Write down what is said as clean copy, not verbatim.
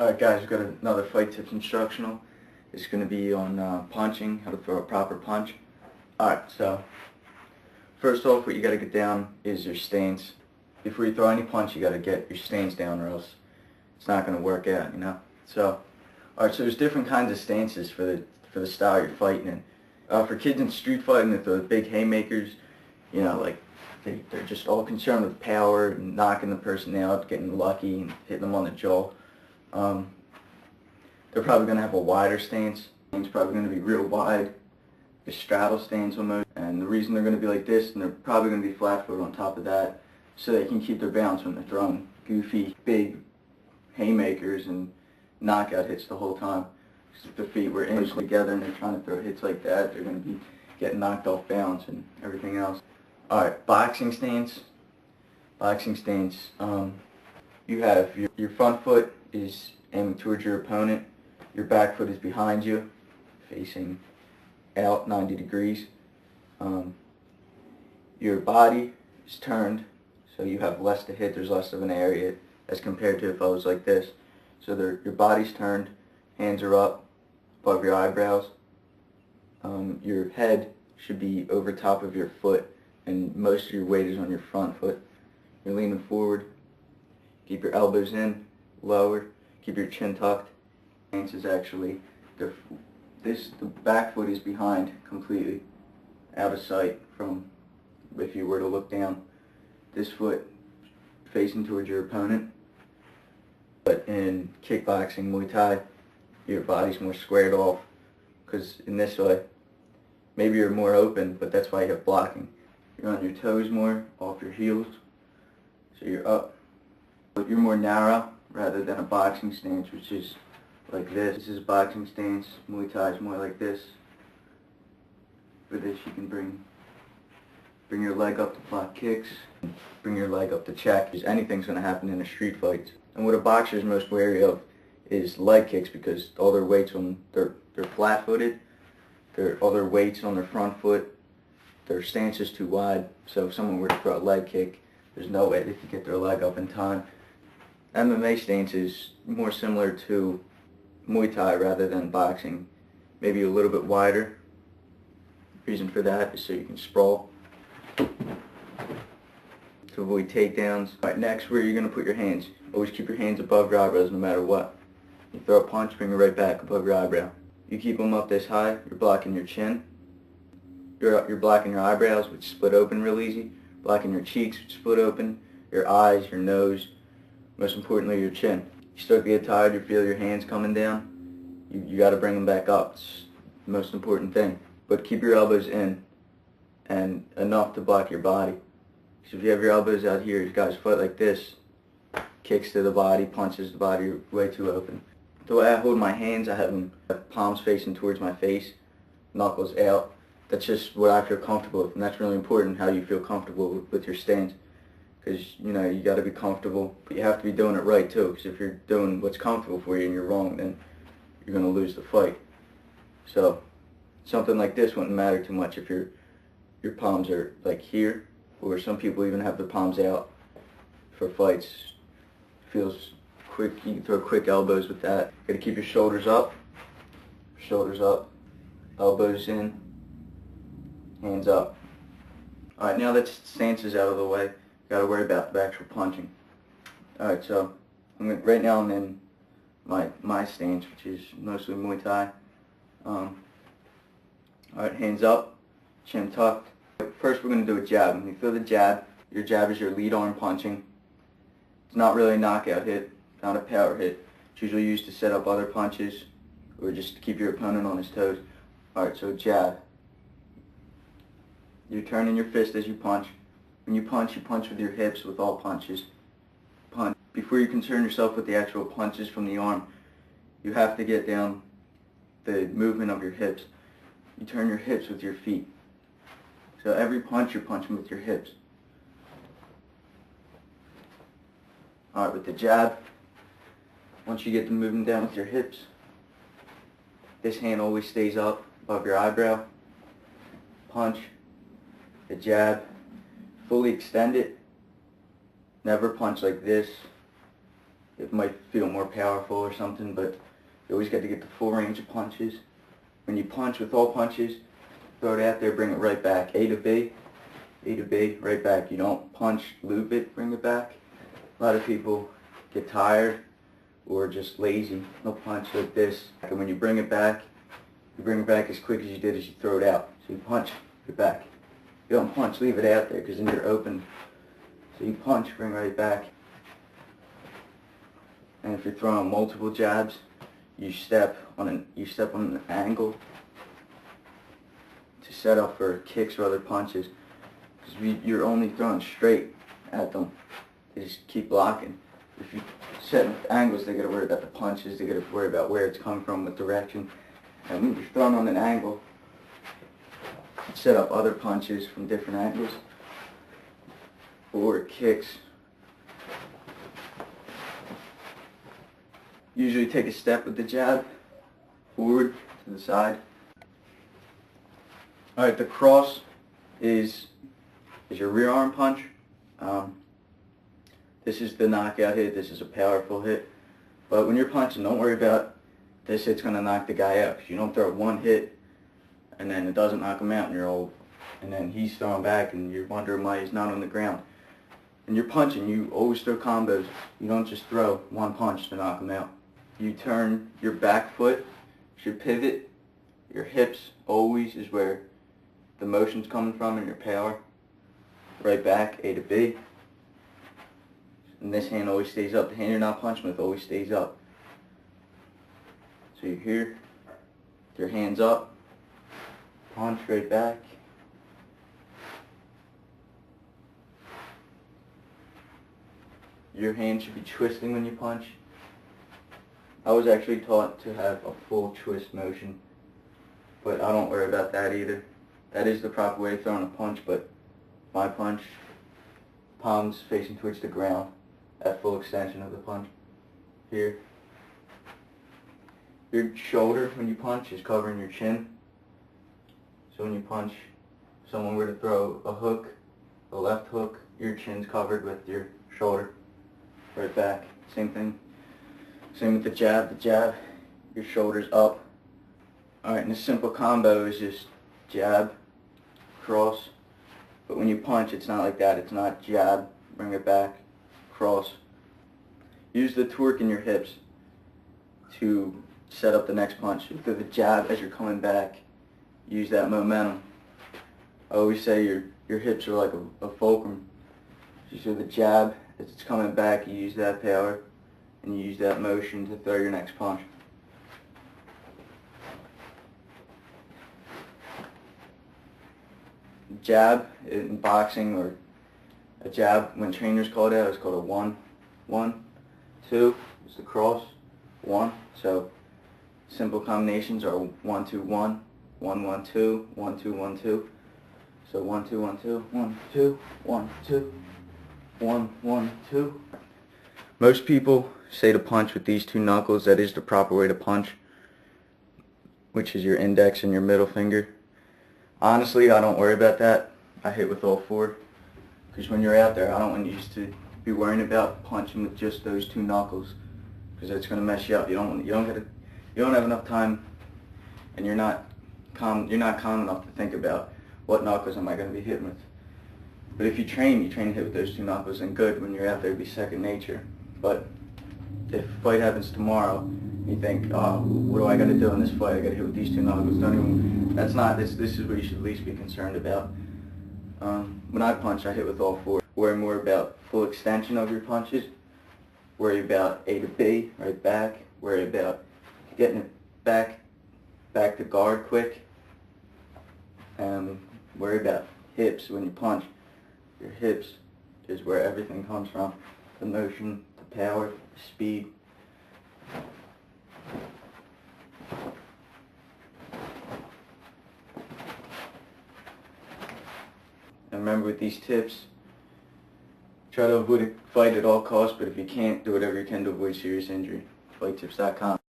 Alright guys, we've got another fight tips instructional. It's going to be on punching, how to throw a proper punch. Alright, so first off what you got to get down is your stance. Before you throw any punch you got to get your stance down or else it's not going to work out, you know. So, alright, so there's different kinds of stances for the style you're fighting in. For kids in street fighting, if they're big haymakers, you know, like they're just all concerned with power and knocking the person out, getting lucky and hitting them on the jaw. They're probably going to have a wider stance. It's probably going to be real wide, a straddle stance almost. And the reason they're going to be like this, and they're probably going to be flat-footed on top of that, so they can keep their balance when they're throwing goofy, big haymakers and knockout hits the whole time. Because if their feet were inched together and they're trying to throw hits like that, they're going to be getting knocked off balance and everything else. Alright, boxing stance. Boxing stance. You have your front foot is aiming towards your opponent. Your back foot is behind you, facing out 90 degrees. Your body is turned, so you have less to hit. There's less of an area as compared to if I was like this. So your body's turned, hands are up above your eyebrows. Your head should be over top of your foot, and most of your weight is on your front foot. You're leaning forward. Keep your elbows in, lower. Keep your chin tucked. Stance is actually the back foot is behind completely, out of sight from if you were to look down. This foot facing towards your opponent. But in kickboxing, Muay Thai, your body's more squared off, because in this way, maybe you're more open, but that's why you have blocking. You're on your toes more, off your heels, so you're up. But you're more narrow rather than a boxing stance, which is like this. This is a boxing stance. Muay Thai is more like this. For this you can bring your leg up to block kicks, bring your leg up to check. Anything's going to happen in a street fight. And what a boxer is most wary of is leg kicks, because all their weight's on, they're flat-footed, all their weight's on their front foot, their stance is too wide, so if someone were to throw a leg kick, there's no way they could get their leg up in time. MMA stance is more similar to Muay Thai rather than boxing, maybe a little bit wider. Reason for that is so you can sprawl to avoid takedowns. Alright, next, where you're going to put your hands. Always keep your hands above your eyebrows no matter what. You throw a punch, bring it right back above your eyebrow. You keep them up this high, you're blocking your chin. You're blocking your eyebrows, which split open real easy. Blocking your cheeks, which split open. Your eyes, your nose. Most importantly, your chin. You start to get tired, you feel your hands coming down. You got to bring them back up. It's the most important thing. But keep your elbows in, and enough to block your body. So if you have your elbows out here, you guys fight like this, kicks to the body, punches the body, you're way too open. The way I hold my hands, I have them palms facing towards my face, knuckles out. That's just what I feel comfortable with, and that's really important, how you feel comfortable with your stance. Because, you know, you got to be comfortable, but you have to be doing it right too, because if you're doing what's comfortable for you and you're wrong, then you're going to lose the fight. So something like this wouldn't matter too much if your palms are like here, or some people even have their palms out for fights. Feels quick, you can throw quick elbows with that. Got to keep your shoulders up, elbows in, hands up. Alright, now that stance is out of the way, got to worry about the actual punching. Alright, so right now I'm in my stance, which is mostly Muay Thai. Alright, hands up, chin tucked. First we're going to do a jab. When you throw the jab, your jab is your lead arm punching. It's not really a knockout hit, not a power hit. It's usually used to set up other punches or just to keep your opponent on his toes. Alright, so jab. You're turning your fist as you punch. When you punch with your hips with all punches. Punch. Before you concern yourself with the actual punches from the arm, you have to get down the movement of your hips. You turn your hips with your feet. So every punch you're punching with your hips. Alright, with the jab, once you get the movement down with your hips, this hand always stays up above your eyebrow. Punch, the jab, fully extend it. Never punch like this. it might feel more powerful or something, but you always got to get the full range of punches. When you punch with all punches, throw it out there, bring it right back. A to B, right back. You don't punch, loop it, bring it back. A lot of people get tired or just lazy. They'll punch like this. And when you bring it back as quick as you did as you throw it out. So you punch, get back. You don't punch, leave it out there because then you're open. So you punch, bring right back. And if you're throwing multiple jabs, you step on an angle to set up for kicks or other punches. Because you're only throwing straight at them. They just keep blocking. If you set angles, they got to worry about the punches. They got to worry about where it's coming from, what direction. And when you're throwing on an angle, set up other punches from different angles or kicks. Usually take a step with the jab, forward to the side. Alright, the cross is your rear arm punch. This is the knockout hit, this is a powerful hit. But when you're punching, don't worry about this hit's going to knock the guy out. You don't throw one hit and then it doesn't knock him out and then he's throwing back and you're wondering why he's not on the ground. And you're punching, you always throw combos. You don't just throw one punch to knock him out. You turn your back foot, should pivot. Your hips always is where the motion's coming from and your power. Right back, A to B. And this hand always stays up. The hand you're not punching with always stays up. So you're here, your hands up, punch right back. Your hand should be twisting when you punch. I was actually taught to have a full twist motion, but I don't worry about that either. That is the proper way of throwing a punch, but my punch, palms facing towards the ground, at full extension of the punch. Here. Your shoulder when you punch is covering your chin. So when you punch, if someone were to throw a hook, a left hook, your chin's covered with your shoulder. Right back. Same thing. Same with the jab. The jab, your shoulder's up. Alright, and a simple combo is just jab, cross. But when you punch, it's not like that. It's not jab, bring it back, cross. Use the torque in your hips to set up the next punch. With the jab as you're coming back, use that momentum. I always say your hips are like a fulcrum. So the jab, as it's coming back, you use that power and you use that motion to throw your next punch. Jab in boxing, or a jab, when trainers call it out, it's called a 1-1-2. It's the cross, 1. So simple combinations are 1-2-1, 1-1-2, 1-2-1-2. So 1-2-1-2, 1-2, 1-2, 1-1-2. Most people say to punch with these two knuckles. That is the proper way to punch, which is your index and your middle finger. Honestly, I don't worry about that. I hit with all four, because when you're out there, I don't want you to be worrying about punching with just those two knuckles, because it's going to mess you up. You don't have enough time, and you're not calm enough to think about what knuckles am I going to be hitting with. But if you train to hit with those two knuckles, and good, when you're out there, it'll be second nature. But if a fight happens tomorrow, you think, oh, what do I got to do in this fight? I got to hit with these two knuckles. This is what you should at least be concerned about. When I punch, I hit with all four. Worry more about full extension of your punches. Worry about A to B, right back. Worry about getting it back to guard quick. Worry about hips when you punch. Your hips is where everything comes from. The motion, the power, the speed. And remember, with these tips, try to avoid a fight at all costs, but if you can't, do whatever you can to avoid serious injury. FightTips.com.